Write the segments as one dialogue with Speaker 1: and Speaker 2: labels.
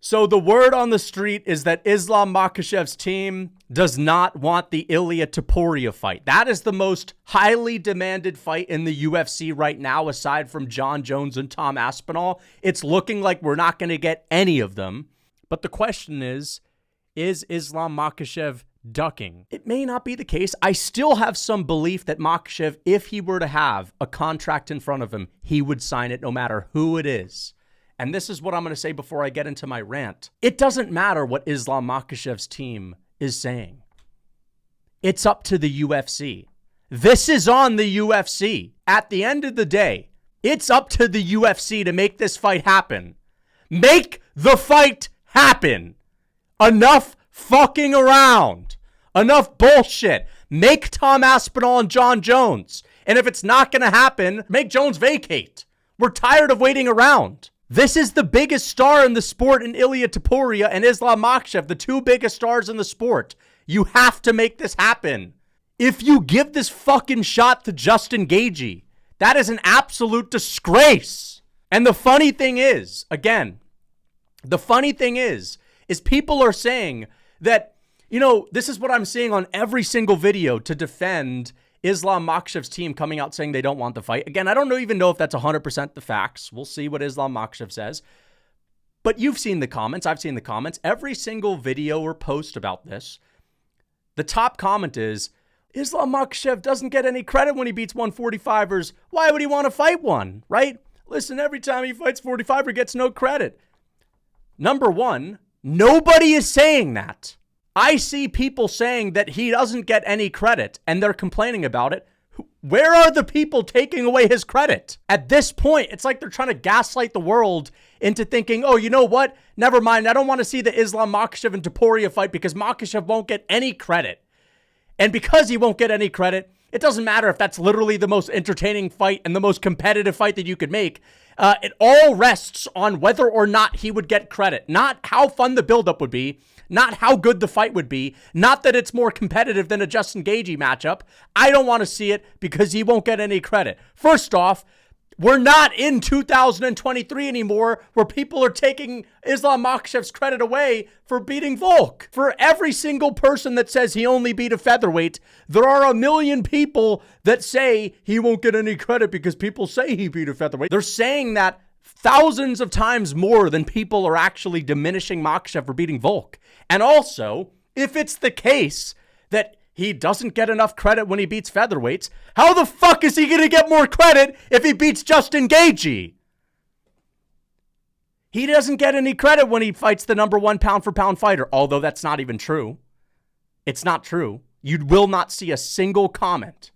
Speaker 1: So the word on the street is that Islam Makhachev's team does not want the Ilia Topuria fight. That is the most highly demanded fight in the UFC right now, aside from John Jones and Tom Aspinall. It's looking like we're not going to get any of them. But the question is Islam Makhachev ducking? It may not be the case. I still have some belief that Makhachev, if he were to have a contract in front of him, he would sign it no matter who it is. And this is what I'm going to say before I get into my rant. It doesn't matter what Islam Makhachev's team is saying. It's up to the UFC. This is on the UFC. At the end of the day, it's up to the UFC to make this fight happen. Make the fight happen. Enough fucking around. Enough bullshit. Make Tom Aspinall and John Jones. And if it's not going to happen, make Jones vacate. We're tired of waiting around. This is the biggest star in the sport in Ilia Topuria and Islam Makhachev, the two biggest stars in the sport. You have to make this happen. If you give this fucking shot to Justin Gaethje, that is an absolute disgrace. And the funny thing is, again, people are saying that, this is what I'm seeing on every single video to defend Islam Makhachev's team coming out saying they don't want the fight. Again, I don't even know if that's 100% the facts. We'll see what Islam Makhachev says. But you've seen the comments. I've seen the comments. Every single video or post about this, the top comment is, Islam Makhachev doesn't get any credit when he beats 145ers. Why would he want to fight one, right? Listen, every time he fights 45er, he gets no credit. Number one, nobody is saying that. I see people saying that he doesn't get any credit, and they're complaining about it. Where are the people taking away his credit? At this point, it's like they're trying to gaslight the world into thinking, oh, you know what? Never mind. I don't want to see the Islam Makhachev and Topuria fight because Makhachev won't get any credit. And because he won't get any credit, it doesn't matter if that's literally the most entertaining fight and the most competitive fight that you could make. It all rests on whether or not he would get credit, not how fun the buildup would be, not how good the fight would be, not that it's more competitive than a Justin Gaethje matchup. I don't want to see it because he won't get any credit. First off, we're not in 2023 anymore where people are taking Islam Makhachev's credit away for beating Volk. For every single person that says he only beat a featherweight, there are a million people that say he won't get any credit because people say he beat a featherweight. They're saying that thousands of times more than people are actually diminishing Makhachev for beating Volk. And also, if it's the case that he doesn't get enough credit when he beats featherweights, how the fuck is he going to get more credit if he beats Justin Gaethje? He doesn't get any credit when he fights the number one pound for pound fighter, although that's not even true. It's not true. You will not see a single comment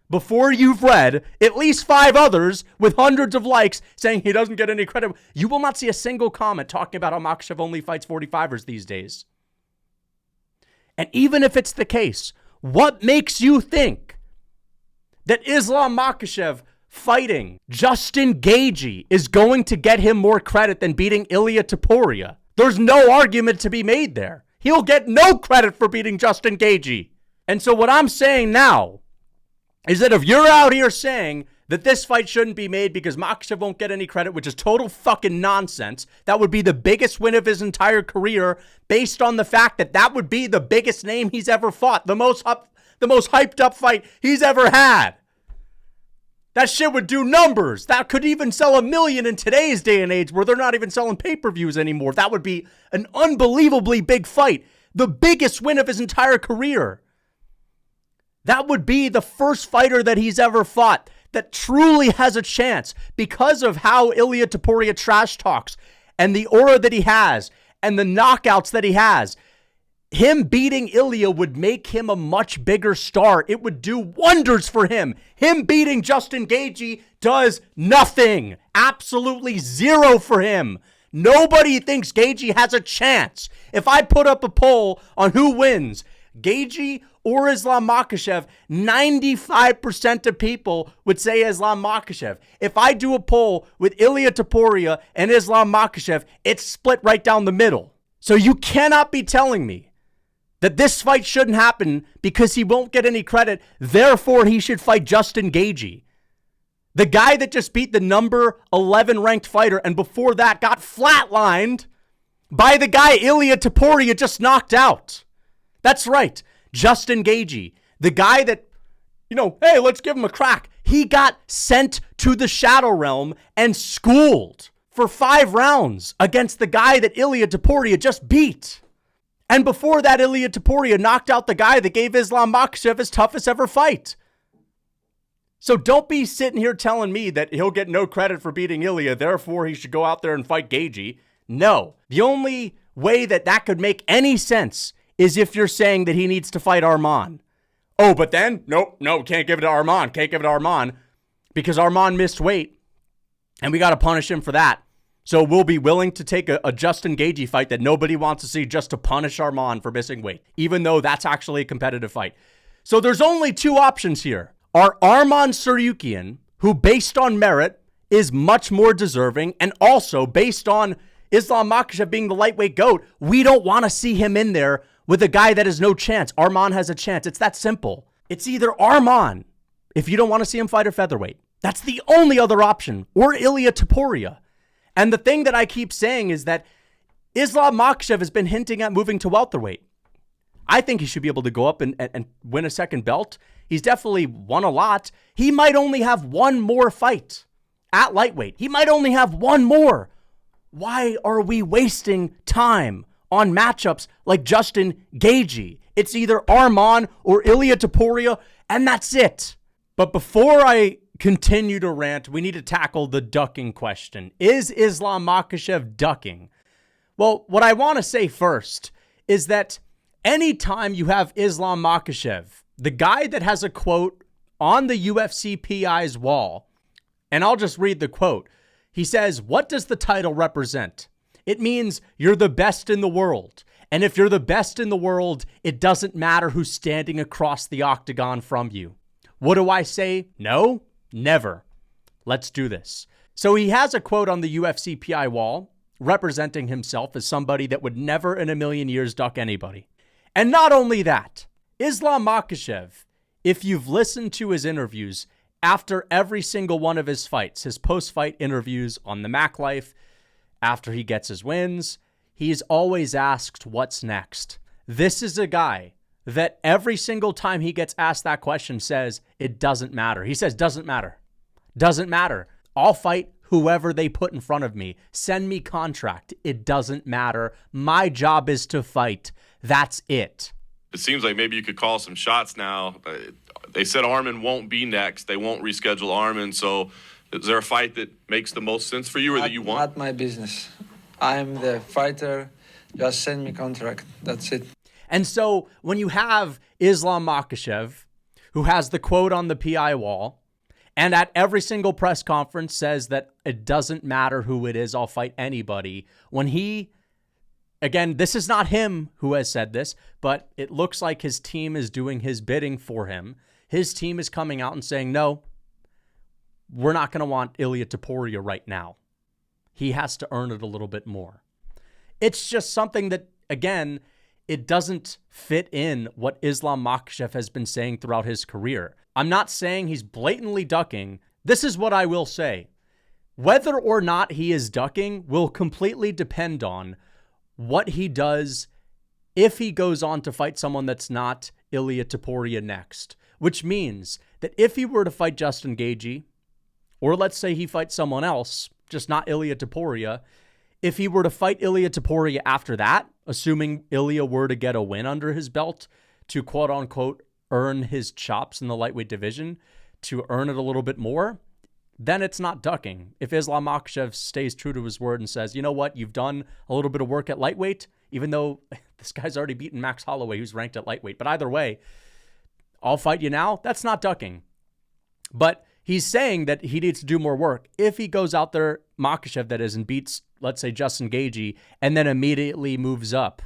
Speaker 1: before you've read at least 5 others with hundreds of likes saying he doesn't get any credit. You will not see a single comment talking about how Makhachev only fights 45ers these days. And even if it's the case, what makes you think that Islam Makhachev fighting Justin Gaethje is going to get him more credit than beating Ilia Topuria? There's no argument to be made there. He'll get no credit for beating Justin Gaethje. And so what I'm saying now is that if you're out here saying that this fight shouldn't be made because Makhachev won't get any credit, which is total fucking nonsense, that would be the biggest win of his entire career based on the fact that that would be the biggest name he's ever fought, the most hyped up fight he's ever had. That shit would do numbers. That could even sell 1 million in today's day and age where they're not even selling pay-per-views anymore. That would be an unbelievably big fight. The biggest win of his entire career. That would be the first fighter that he's ever fought that truly has a chance because of how Ilia Topuria trash talks and the aura that he has and the knockouts that he has. Him beating Ilia would make him a much bigger star. It would do wonders for him. Him beating Justin Gaethje does nothing. Absolutely zero for him. Nobody thinks Gaethje has a chance. If I put up a poll on who wins, Gaethje or Islam Makhachev, 95% of people would say Islam Makhachev. If I do a poll with Ilia Topuria and Islam Makhachev, it's split right down the middle. So you cannot be telling me that this fight shouldn't happen because he won't get any credit, therefore he should fight Justin Gaethje. The guy that just beat the number 11 ranked fighter and before that got flatlined by the guy Ilia Topuria just knocked out. That's right. Justin Gaethje, the guy that, hey, let's give him a crack. He got sent to the Shadow Realm and schooled for 5 rounds against the guy that Ilia Topuria just beat. And before that, Ilia Topuria knocked out the guy that gave Islam Makhachev his toughest ever fight. So don't be sitting here telling me that he'll get no credit for beating Ilia, therefore he should go out there and fight Gaethje. No. The only way that could make any sense is if you're saying that he needs to fight Arman. Oh, but then, no, can't give it to Arman. Can't give it to Arman because Arman missed weight, and we got to punish him for that. So we'll be willing to take a Justin Gaethje fight that nobody wants to see just to punish Arman for missing weight, even though that's actually a competitive fight. So there's only 2 options here. Are Arman Tsarukyan, who based on merit is much more deserving, and also based on Islam Makhachev being the lightweight GOAT, we don't want to see him in there with a guy that has no chance. Arman has a chance. It's that simple. It's either Arman, if you don't want to see him fight a featherweight. That's the only other option. Or Ilia Topuria. And the thing that I keep saying is that Islam Makhachev has been hinting at moving to welterweight. I think he should be able to go up and win a second belt. He's definitely won a lot. He might only have one more fight at lightweight. He might only have one more. Why are we wasting time on matchups like Justin Gaethje? It's either Arman or Ilia Topuria, and that's it. But before I continue to rant, we need to tackle the ducking question. Is Islam Makhachev ducking? Well, what I want to say first is that anytime you have Islam Makhachev, the guy that has a quote on the UFC PI's wall, and I'll just read the quote. He says, "What does the title represent? It means you're the best in the world. And if you're the best in the world, it doesn't matter who's standing across the octagon from you." What do I say? No, never. Let's do this. So he has a quote on the UFC PI wall representing himself as somebody that would never in a million years duck anybody. And not only that, Islam Makhachev, if you've listened to his interviews after every single one of his fights, his post-fight interviews on the Mac Life, after he gets his wins, he's always asked what's next. This is a guy that every single time he gets asked that question says, it doesn't matter. He says, doesn't matter. Doesn't matter. I'll fight whoever they put in front of me. Send me contract. It doesn't matter. My job is to fight. That's it.
Speaker 2: It seems like maybe you could call some shots now. They said Arman won't be next. They won't reschedule Arman. So is there a fight that makes the most sense for you or that you want?
Speaker 3: Not my business. I'm the fighter. Just send me contract. That's it.
Speaker 1: And so when you have Islam Makhachev, who has the quote on the PI wall, and at every single press conference says that it doesn't matter who it is, I'll fight anybody. When he, again, this is not him who has said this, but it looks like his team is doing his bidding for him. His team is coming out and saying, no, we're not going to want Ilia Topuria right now. He has to earn it a little bit more. It's just something that, again, it doesn't fit in what Islam Makhachev has been saying throughout his career. I'm not saying he's blatantly ducking. This is what I will say. Whether or not he is ducking will completely depend on what he does if he goes on to fight someone that's not Ilia Topuria next. Which means that if he were to fight Justin Gaethje, or let's say he fights someone else, just not Ilia Topuria, if he were to fight Ilia Topuria after that, assuming Ilia were to get a win under his belt to quote-unquote earn his chops in the lightweight division, to earn it a little bit more, then it's not ducking. If Islam Makhachev stays true to his word and says, you know what, you've done a little bit of work at lightweight, even though this guy's already beaten Max Holloway, who's ranked at lightweight. But either way, I'll fight you now. That's not ducking. But he's saying that he needs to do more work. If he goes out there, Makhachev that is, and beats, let's say, Justin Gaethje, and then immediately moves up,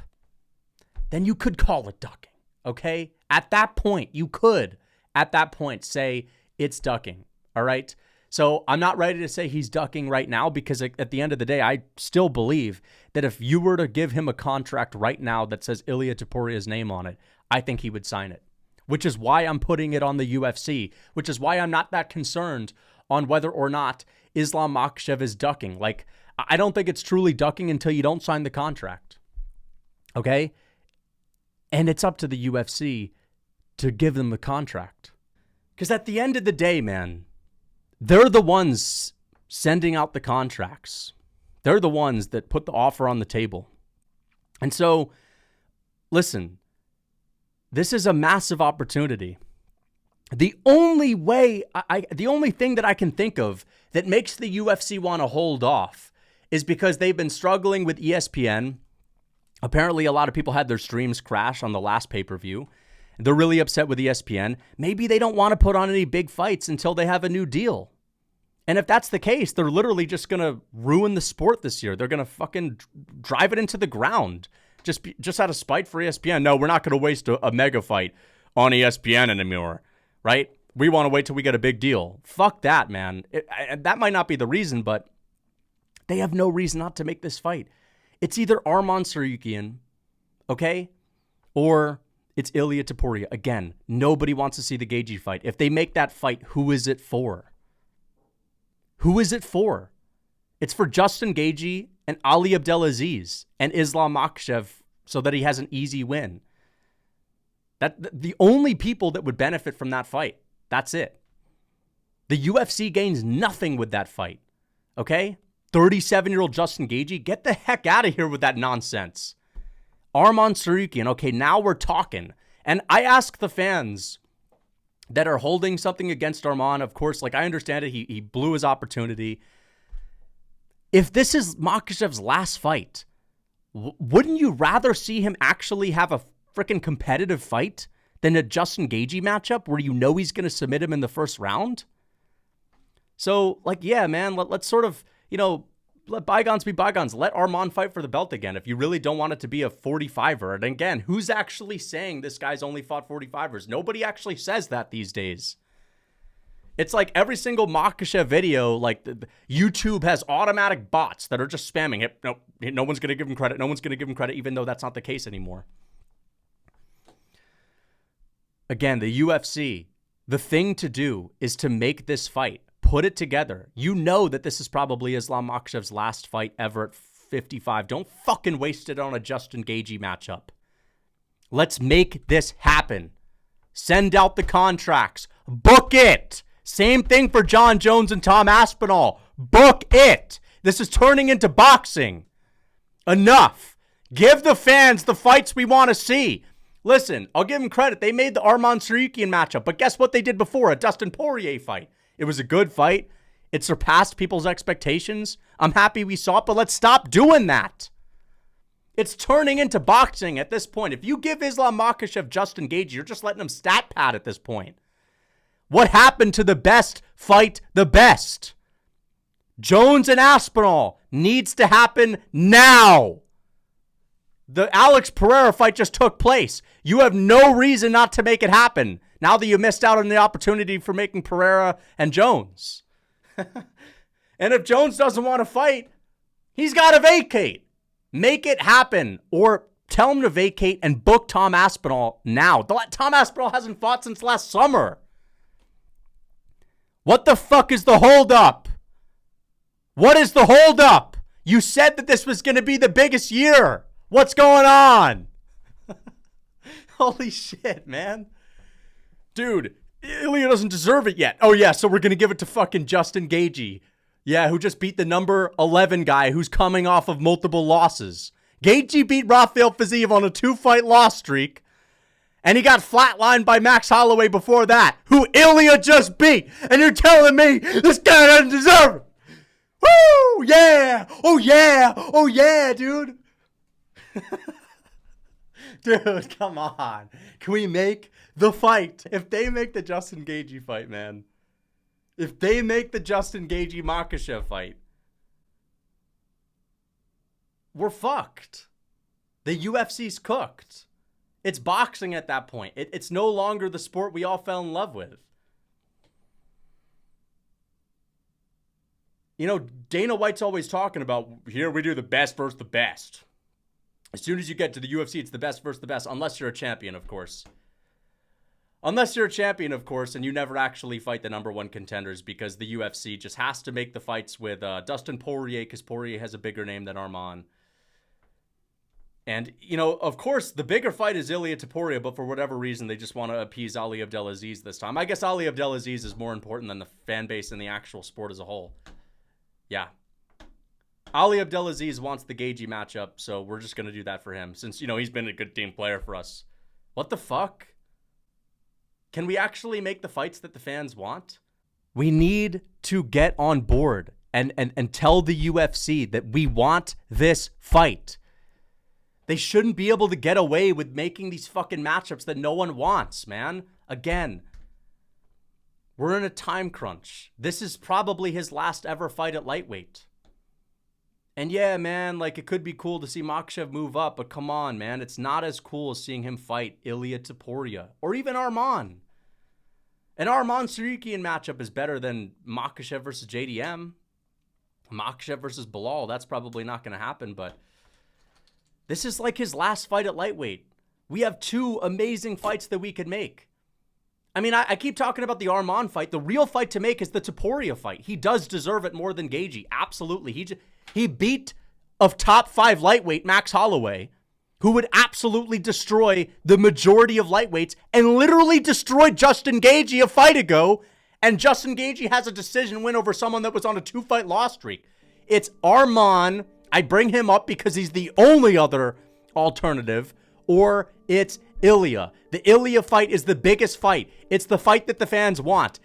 Speaker 1: then you could call it ducking, okay? At that point, you could, at that point, say it's ducking, all right? So I'm not ready to say he's ducking right now because at the end of the day, I still believe that if you were to give him a contract right now that says Ilia Topuria's name on it, I think he would sign it, which is why I'm putting it on the UFC, which is why I'm not that concerned on whether or not Islam Makhachev is ducking. Like, I don't think it's truly ducking until you don't sign the contract. Okay? And it's up to the UFC to give them the contract. Because at the end of the day, man, they're the ones sending out the contracts. They're the ones that put the offer on the table. And so, listen, this is a massive opportunity. The only way, the only thing that I can think of that makes the UFC want to hold off is because they've been struggling with ESPN. Apparently, a lot of people had their streams crash on the last pay-per-view. They're really upset with ESPN. Maybe they don't want to put on any big fights until they have a new deal. And if that's the case, they're literally just going to ruin the sport this year. They're going to fucking drive it into the ground just out of spite for ESPN. No, we're not going to waste a mega fight on ESPN anymore, right? We want to wait till we get a big deal. Fuck that, man. That might not be the reason, but they have no reason not to make this fight. It's either Arman Tsarukyan, okay, or it's Ilia Topuria. Again, nobody wants to see the Gaethje fight. If they make that fight, who is it for? Who is it for? It's for Justin Gaethje and Ali Abdelaziz and Islam Makhachev so that he has an easy win. The only people that would benefit from that fight. That's it. The UFC gains nothing with that fight. Okay? 37-year-old Justin Gaethje, get the heck out of here with that nonsense. Arman Tsarukyan, okay, now we're talking. And I ask the fans that are holding something against Arman, of course, like I understand it, he blew his opportunity. If this is Makhachev's last fight, wouldn't you rather see him actually have a freaking competitive fight than a Justin Gaethje matchup where you know he's going to submit him in the first round? So, like, yeah, man, let's sort of, let bygones be bygones. Let Arman fight for the belt again if you really don't want it to be a 45er. And again, who's actually saying this guy's only fought 45ers? Nobody actually says that these days. It's like every single Makhachev video, like YouTube has automatic bots that are just spamming it. No one's going to give him credit. No one's going to give him credit, even though that's not the case anymore. Again, the UFC, the thing to do is to make this fight. Put it together. You know that this is probably Islam Makhachev's last fight ever at 55. Don't fucking waste it on a Justin Gaethje matchup. Let's make this happen. Send out the contracts. Book it. Same thing for John Jones and Tom Aspinall. Book it. This is turning into boxing. Enough. Give the fans the fights we want to see. Listen, I'll give them credit. They made the Arman Tsarukyan matchup, but guess what they did before? A Dustin Poirier fight. It was a good fight. It surpassed people's expectations. I'm happy we saw it, but let's stop doing that. It's turning into boxing at this point. If you give Islam Makhachev Justin Gaethje, you're just letting him stat pad at this point. What happened to the best fight the best? Jones and Aspinall needs to happen now. The Alex Pereira fight just took place. You have no reason not to make it happen now that you missed out on the opportunity for making Pereira and Jones. And if Jones doesn't want to fight, he's got to vacate. Make it happen, or tell him to vacate and book Tom Aspinall now. Tom Aspinall hasn't fought since last summer. What the fuck is the holdup? What is the holdup? You said that this was going to be the biggest year. What's going on? Holy shit, man. Dude, Ilia doesn't deserve it yet. Oh, yeah, so we're going to give it to fucking Justin Gaethje. Yeah, who just beat the number 11 guy who's coming off of multiple losses. Gaethje beat Rafael Fiziev on a 2-fight loss streak. And he got flatlined by Max Holloway before that, who Ilia just beat. And you're telling me this guy doesn't deserve it. Woo! Yeah! Oh, yeah! Oh, yeah, dude. Dude, come on. Can we make the fight? If they make the Justin Gaethje fight, man. If they make the Justin Gaethje Makhachev fight, we're fucked. The UFC's cooked. It's boxing at that point. It's no longer the sport we all fell in love with. Dana White's always talking about, here we do the best versus the best. As soon as you get to the UFC, it's the best versus the best, unless you're a champion, of course. Unless you're a champion, of course, and you never actually fight the number one contenders because the UFC just has to make the fights with Dustin Poirier because Poirier has a bigger name than Arman. And, you know, of course, the bigger fight is Ilia Topuria, but for whatever reason, they just want to appease Ali Abdelaziz this time. I guess Ali Abdelaziz is more important than the fan base and the actual sport as a whole. Yeah. Ali Abdelaziz wants the Gaethje matchup, so we're just going to do that for him since, you know, he's been a good team player for us. What the fuck? Can we actually make the fights that the fans want? We need to get on board and tell the UFC that we want this fight. They shouldn't be able to get away with making these fucking matchups that no one wants, man. Again, we're in a time crunch. This is probably his last ever fight at lightweight. And yeah, man, like, it could be cool to see Makhachev move up, but come on, man. It's not as cool as seeing him fight Ilia Topuria or even Arman. An Arman Sarikian matchup is better than Makhachev versus JDM. Makhachev versus Bilal, that's probably not going to happen, but this is like his last fight at lightweight. We have two amazing fights that we could make. I mean, I keep talking about the Arman fight. The real fight to make is the Topuria fight. He does deserve it more than Gaethje. Absolutely. He beat a top 5 lightweight, Max Holloway, who would absolutely destroy the majority of lightweights and literally destroyed Justin Gaethje a fight ago. And Justin Gaethje has a decision win over someone that was on a 2-fight loss streak. It's Arman. I bring him up because he's the only other alternative, or it's Ilia. The Ilia fight is the biggest fight. It's the fight that the fans want.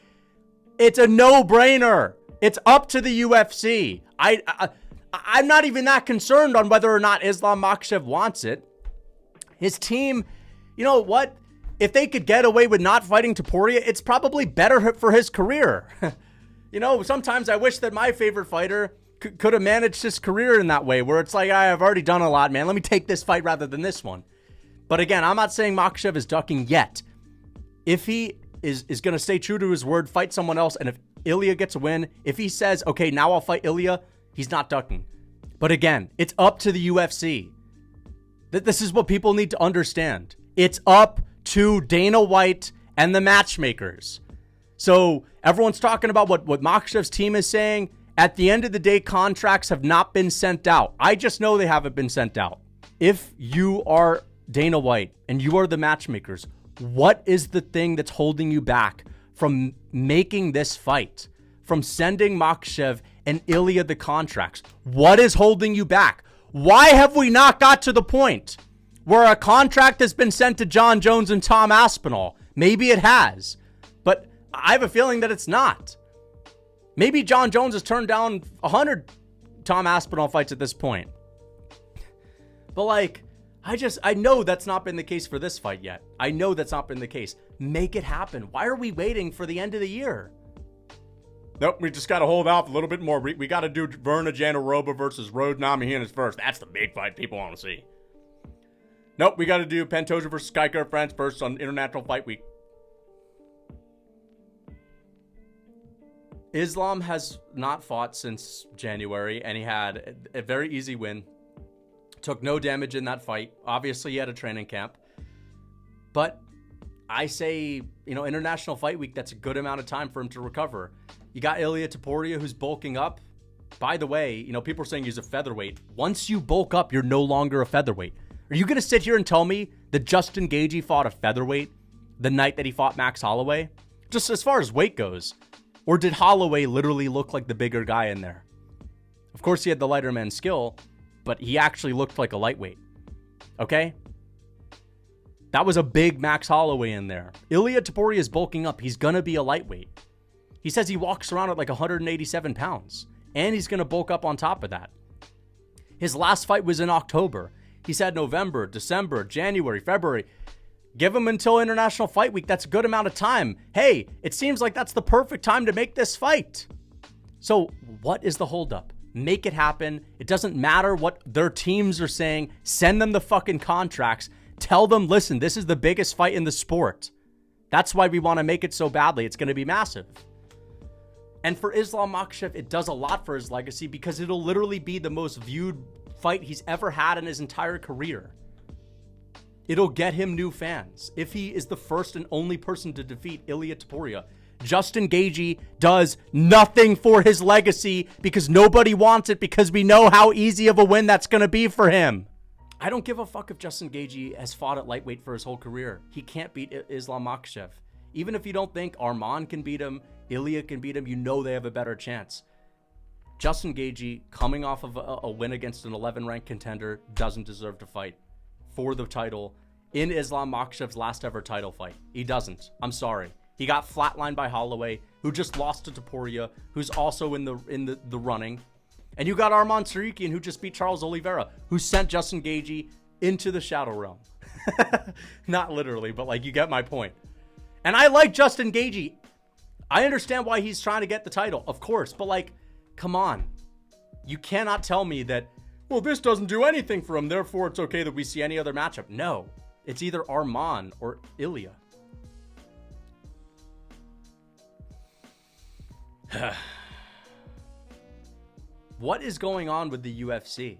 Speaker 1: It's a no-brainer. It's up to the UFC. I'm not even that concerned on whether or not Islam Makhachev wants it. His team, you know what? If they could get away with not fighting Topuria, it's probably better for his career. You know, sometimes I wish that my favorite fighter could have managed his career in that way, where it's like, I've already done a lot, man. Let me take this fight rather than this one. But again, I'm not saying Makhachev is ducking yet. If he is going to stay true to his word, fight someone else, and if Ilia gets a win, if he says, okay, now I'll fight Ilia, he's not ducking. But again, it's up to the UFC. This is what people need to understand. It's up to Dana White and the matchmakers. So everyone's talking about what Makhachev's team is saying. At the end of the day, contracts have not been sent out. I just know they haven't been sent out. If you are Dana White and you are the matchmakers, what is the thing that's holding you back from making this fight? From sending Makhachev and Ilia the contracts? What is holding you back? Why have we not got to the point where a contract has been sent to John Jones and Tom Aspinall? Maybe it has, but I have a feeling that it's not. Maybe John Jones has turned down 100 Tom Aspinall fights at this point. But like, I know that's not been the case for this fight yet. I know that's not been the case. Make it happen. Why are we waiting for the end of the year? Nope, we just got to hold out a little bit more. We got to do Verna Jandiroba versus Rose Namajunas first. That's the big fight people want to see. Nope, we got to do Pantoja versus Skyker France first on International Fight Week. Islam has not fought since January, and he had a very easy win. Took no damage in that fight. Obviously, he had a training camp. But I say, you know, International Fight Week, that's a good amount of time for him to recover. You got Ilia Topuria, who's bulking up. By the way, you know, people are saying he's a featherweight. Once you bulk up, you're no longer a featherweight. Are you going to sit here and tell me that Justin Gaethje fought a featherweight the night that he fought Max Holloway? Just as far as weight goes. Or did Holloway literally look like the bigger guy in there? Of course, he had the lighter man skill, but he actually looked like a lightweight. Okay? That was a big Max Holloway in there. Ilia Topuria is bulking up. He's going to be a lightweight. He says he walks around at like 187 pounds. And he's going to bulk up on top of that. His last fight was in October. He said November, December, January, February. Give him until International Fight Week. That's a good amount of time. Hey, it seems like that's the perfect time to make this fight. So what is the holdup? Make it happen. It doesn't matter what their teams are saying. Send them the fucking contracts. Tell them, listen, this is the biggest fight in the sport. That's why we want to make it so badly. It's going to be massive. And for Islam Makhachev, it does a lot for his legacy because it'll literally be the most viewed fight he's ever had in his entire career. It'll get him new fans. If he is the first and only person to defeat Ilia Topuria, Justin Gaethje does nothing for his legacy because nobody wants it, because we know how easy of a win that's going to be for him. I don't give a fuck if Justin Gaethje has fought at lightweight for his whole career. He can't beat Islam Makhachev. Even if you don't think Arman can beat him, Ilia can beat him, you know they have a better chance. Justin Gaethje, coming off of a win against an 11-ranked contender, doesn't deserve to fight for the title in Islam Makhachev's last ever title fight. He doesn't. I'm sorry. He got flatlined by Holloway, who just lost to Topuria, who's also in the running. And you got Arman Tsarukyan, who just beat Charles Oliveira, who sent Justin Gaethje into the shadow realm. Not literally, but like, you get my point. And I like Justin Gaethje. I understand why he's trying to get the title, of course, but like, come on. You cannot tell me that, well, this doesn't do anything for him, therefore it's okay that we see any other matchup. No, it's either Arman or Ilia. What is going on with the UFC?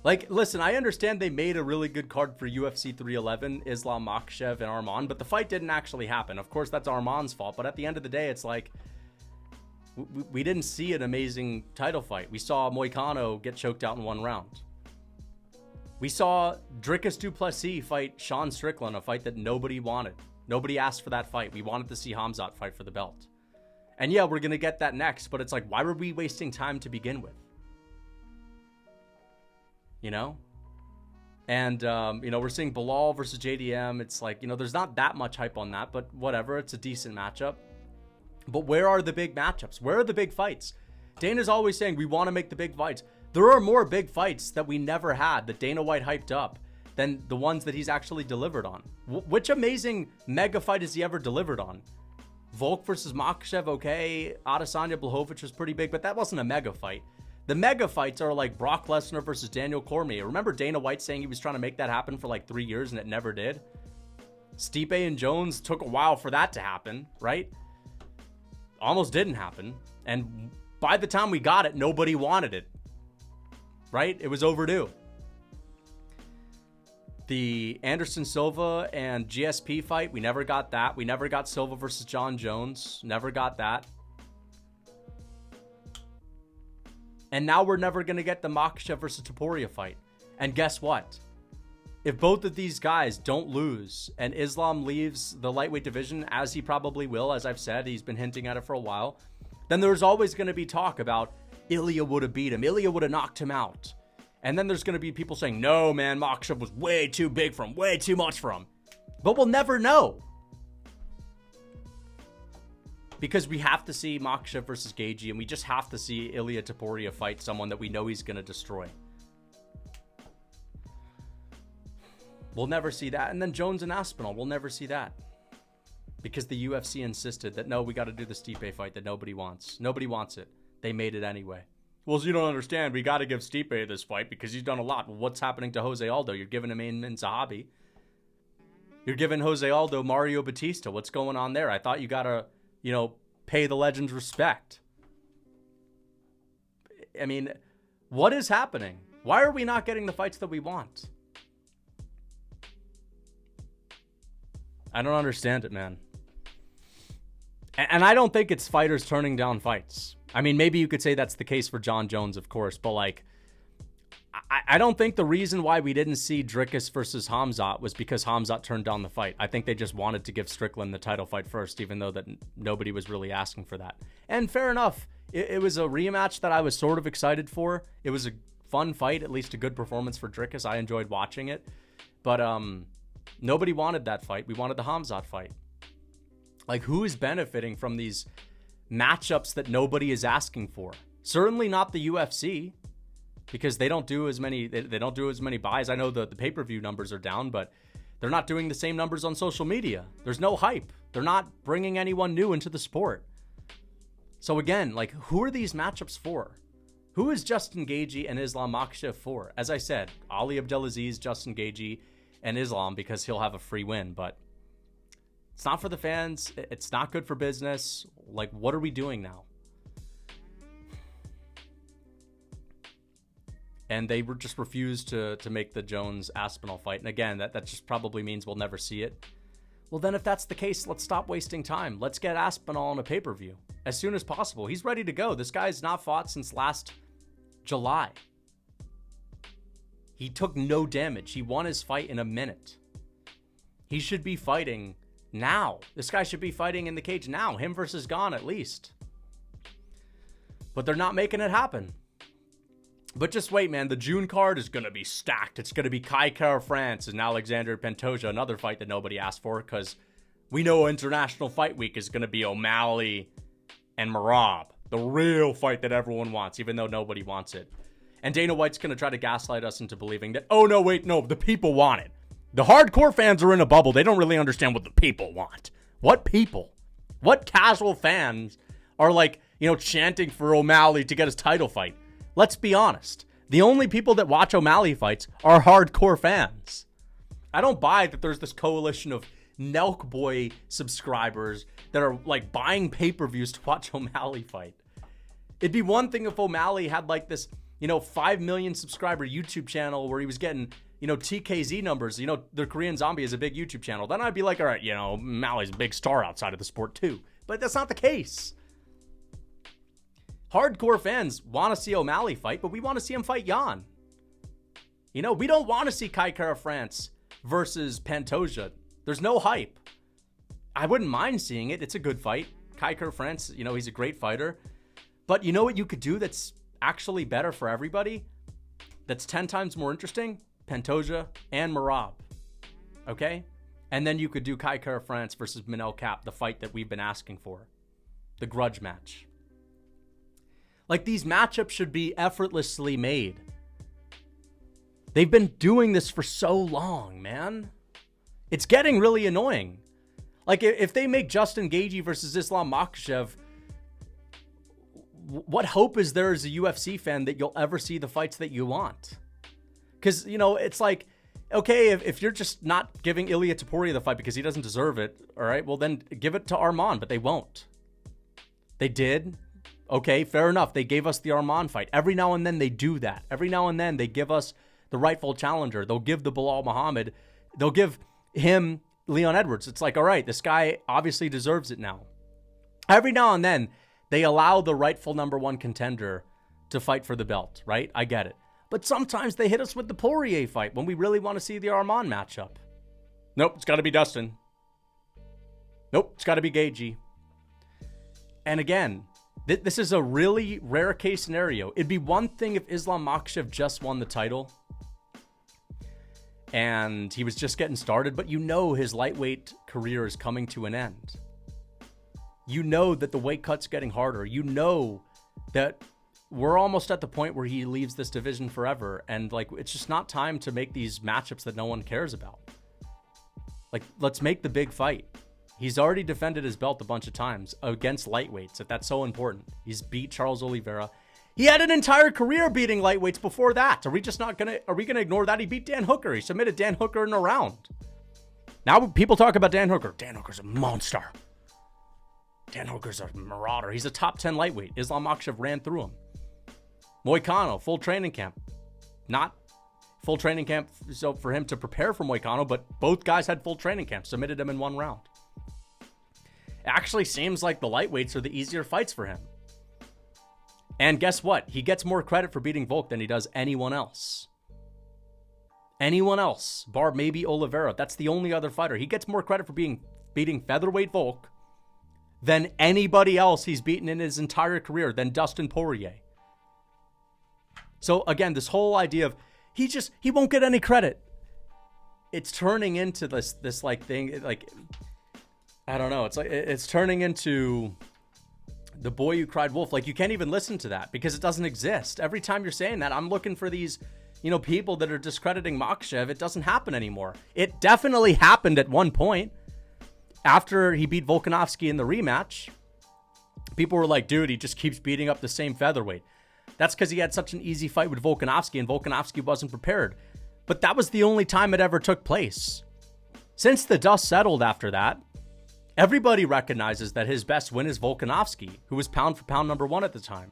Speaker 1: Like, listen, I understand they made a really good card for UFC 311, Islam Makhachev and Arman, but the fight didn't actually happen. Of course, that's Arman's fault, but at the end of the day, it's like, we didn't see an amazing title fight. We saw Moicano get choked out in one round. We saw Dricus du Plessis fight Sean Strickland, a fight that nobody wanted. Nobody asked for that fight. We wanted to see Khamzat fight for the belt. And yeah, we're going to get that next, but it's like, why were we wasting time to begin with? You know? And, we're seeing Bilal versus JDM. It's like, there's not that much hype on that, but whatever. It's a decent matchup. But where are the big matchups? Where are the big fights? Dana's always saying we want to make the big fights. There are more big fights that we never had that Dana White hyped up than the ones that he's actually delivered on. Which amazing mega fight has he ever delivered on? Volk versus Makhachev, okay. Adesanya Blachowicz was pretty big, but that wasn't a mega fight. The mega fights are like Brock Lesnar versus Daniel Cormier. Remember Dana White saying he was trying to make that happen for like 3 years and it never did? Stipe and Jones took a while for that to happen, right? Almost didn't happen. And by the time we got it, nobody wanted it, right? It was overdue. The Anderson Silva and GSP fight, we never got that. We never got Silva versus John Jones. Never got that. And now we're never going to get the Makhachev versus Topuria fight. And guess what? If both of these guys don't lose and Islam leaves the lightweight division, as he probably will, as I've said, he's been hinting at it for a while, then there's always going to be talk about Ilia would have beat him. Ilia would have knocked him out. And then there's going to be people saying, no, man, Makhachev was way too big for him, way too much for him. But we'll never know. Because we have to see Makhachev versus Gaethje, and we just have to see Ilia Topuria fight someone that we know he's going to destroy. We'll never see that. And then Jones and Aspinall, we'll never see that. Because the UFC insisted that, no, we got to do the Stipe fight that nobody wants. Nobody wants it. They made it anyway. Well, you don't understand. We got to give Stipe this fight because he's done a lot. Well, what's happening to Jose Aldo? You're giving him Amin Zahabi. You're giving Jose Aldo Mario Batista. What's going on there? I thought you got to, pay the legends respect. I mean, what is happening? Why are we not getting the fights that we want? I don't understand it, man. And I don't think it's fighters turning down fights. I mean, maybe you could say that's the case for John Jones, of course, but like, I don't think the reason why we didn't see Dricus versus Khamzat was because Khamzat turned down the fight. I think they just wanted to give Strickland the title fight first, even though that nobody was really asking for that. And fair enough. It was a rematch that I was sort of excited for. It was a fun fight, at least a good performance for Dricus. I enjoyed watching it. But nobody wanted that fight. We wanted the Khamzat fight. Like, who is benefiting from these matchups that nobody is asking for? Certainly not the UFC, because they don't do as many. They don't do as many buys. I know the pay-per-view numbers are down, but they're not doing the same numbers on social media. There's no hype. They're not bringing anyone new into the sport. So again, like, who are these matchups for? Who is Justin Gaethje and Islam Makhachev for? As I said, Ali Abdelaziz, Justin Gaethje, and Islam, because he'll have a free win, but it's not for the fans. It's not good for business. Like, what are we doing now? And they just refused to make the Jones-Aspinall fight. And again, that just probably means we'll never see it. Well, then if that's the case, let's stop wasting time. Let's get Aspinall on a pay-per-view as soon as possible. He's ready to go. This guy's not fought since last July. He took no damage. He won his fight in a minute. He should be fighting now. This guy should be fighting in the cage now. Him versus Gane at least. But they're not making it happen. But just wait, man. The June card is going to be stacked. It's going to be Kai Kara-France and Alexander Pantoja, another fight that nobody asked for because we know International Fight Week is going to be O'Malley and Merab, the real fight that everyone wants, even though nobody wants it. And Dana White's going to try to gaslight us into believing that, oh, no, wait, no, the people want it. The hardcore fans are in a bubble. They don't really understand what the people want. What people? What casual fans are like, chanting for O'Malley to get his title fight? Let's be honest. The only people that watch O'Malley fights are hardcore fans. I don't buy that there's this coalition of Nelk Boy subscribers that are like buying pay-per-views to watch O'Malley fight. It'd be one thing if O'Malley had like this, 5 million subscriber YouTube channel where he was getting, TKZ numbers. The Korean Zombie is a big YouTube channel. Then I'd be like, all right, O'Malley's a big star outside of the sport too. But that's not the case. Hardcore fans want to see O'Malley fight, but we want to see him fight Jan. We don't want to see Kai Kara-France versus Pantoja. There's no hype. I wouldn't mind seeing it. It's a good fight. Kai Kara-France, he's a great fighter. But you know what you could do that's actually better for everybody? That's 10 times more interesting? Pantoja and Merab. Okay? And then you could do Kai Kara-France versus Manel Kape, the fight that we've been asking for. The grudge match. Like, these matchups should be effortlessly made. They've been doing this for so long, man. It's getting really annoying. Like, if they make Justin Gaethje versus Islam Makhachev, what hope is there as a UFC fan that you'll ever see the fights that you want? Because, it's like, okay, if you're just not giving Ilia Topuria the fight because he doesn't deserve it, all right, well, then give it to Arman, but they won't. They did. Okay, fair enough. They gave us the Arman fight. Every now and then they do that. Every now and then they give us the rightful challenger. They'll give the Bilal Muhammad. They'll give him Leon Edwards. It's like, all right, this guy obviously deserves it now. Every now and then they allow the rightful number one contender to fight for the belt, right? I get it. But sometimes they hit us with the Poirier fight when we really want to see the Arman matchup. Nope, it's got to be Dustin. Nope, it's got to be Gaethje. And again, this is a really rare case scenario. It'd be one thing if Islam Makhachev just won the title and he was just getting started, but his lightweight career is coming to an end. That the weight cut's getting harder. That we're almost at the point where he leaves this division forever. And it's just not time to make these matchups that no one cares about. Let's make the big fight. He's already defended his belt a bunch of times against lightweights, if that's so important. He's beat Charles Oliveira. He had an entire career beating lightweights before that. Are we gonna ignore that? He beat Dan Hooker. He submitted Dan Hooker in a round. Now people talk about Dan Hooker. Dan Hooker's a monster. Dan Hooker's a marauder. He's a top 10 lightweight. Islam Makhachev ran through him. Moicano, full training camp. Not full training camp so for him to prepare for Moicano, but both guys had full training camp. Submitted him in one round. Actually seems like the lightweights are the easier fights for him. And guess what? He gets more credit for beating Volk than he does anyone else. Anyone else, bar maybe Oliveira. That's the only other fighter. He gets more credit for beating featherweight Volk than anybody else he's beaten in his entire career, than Dustin Poirier. So again, this whole idea of he won't get any credit. It's turning into this thing, I don't know. It's turning into the boy who cried wolf. You can't even listen to that because it doesn't exist. Every time you're saying that, I'm looking for these, people that are discrediting Makhachev. It doesn't happen anymore. It definitely happened at one point after he beat Volkanovski in the rematch. People were like, dude, he just keeps beating up the same featherweight. That's because he had such an easy fight with Volkanovski and Volkanovski wasn't prepared. But that was the only time it ever took place. Since the dust settled after that, everybody recognizes that his best win is Volkanovski, who was pound for pound number one at the time.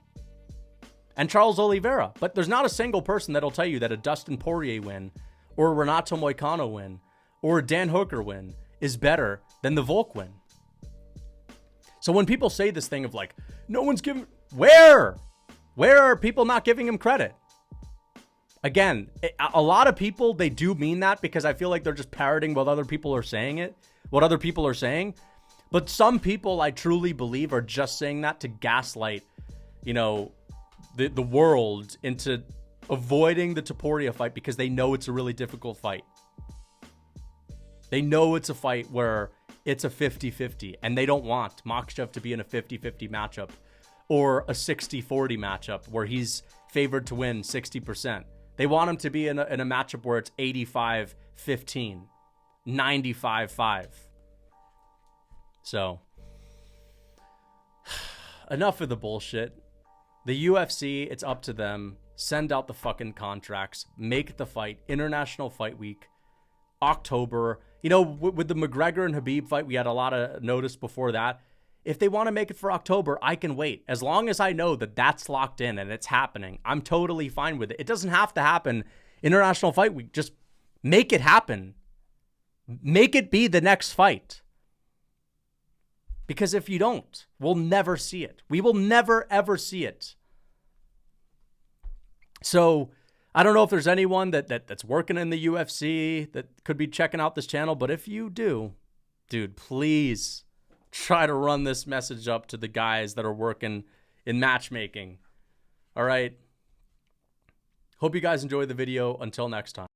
Speaker 1: and Charles Oliveira. But there's not a single person that'll tell you that a Dustin Poirier win or a Renato Moicano win or a Dan Hooker win is better than the Volk win. So when people say this thing of like, no one's giving, where are people not giving him credit? Again, a lot of people, they do mean that because I feel like they're just parroting what other people are saying what other people are saying. But some people I truly believe are just saying that to gaslight, the world into avoiding the Topuria fight because they know it's a really difficult fight. They know it's a fight where it's a 50-50 and they don't want Makhachev to be in a 50-50 matchup or a 60-40 matchup where he's favored to win 60%. They want him to be in a matchup where it's 85-15, 95-5. So, enough of the bullshit. The UFC, it's up to them. Send out the fucking contracts. Make the fight. International Fight Week. October. With the McGregor and Khabib fight, we had a lot of notice before that. If they want to make it for October, I can wait. As long as I know that that's locked in and it's happening, I'm totally fine with it. It doesn't have to happen International Fight Week. Just make it happen. Make it be the next fight. Because if you don't, we'll never see it. We will never, ever see it. So I don't know if there's anyone that's working in the UFC that could be checking out this channel. But if you do, dude, please try to run this message up to the guys that are working in matchmaking. All right. Hope you guys enjoyed the video. Until next time.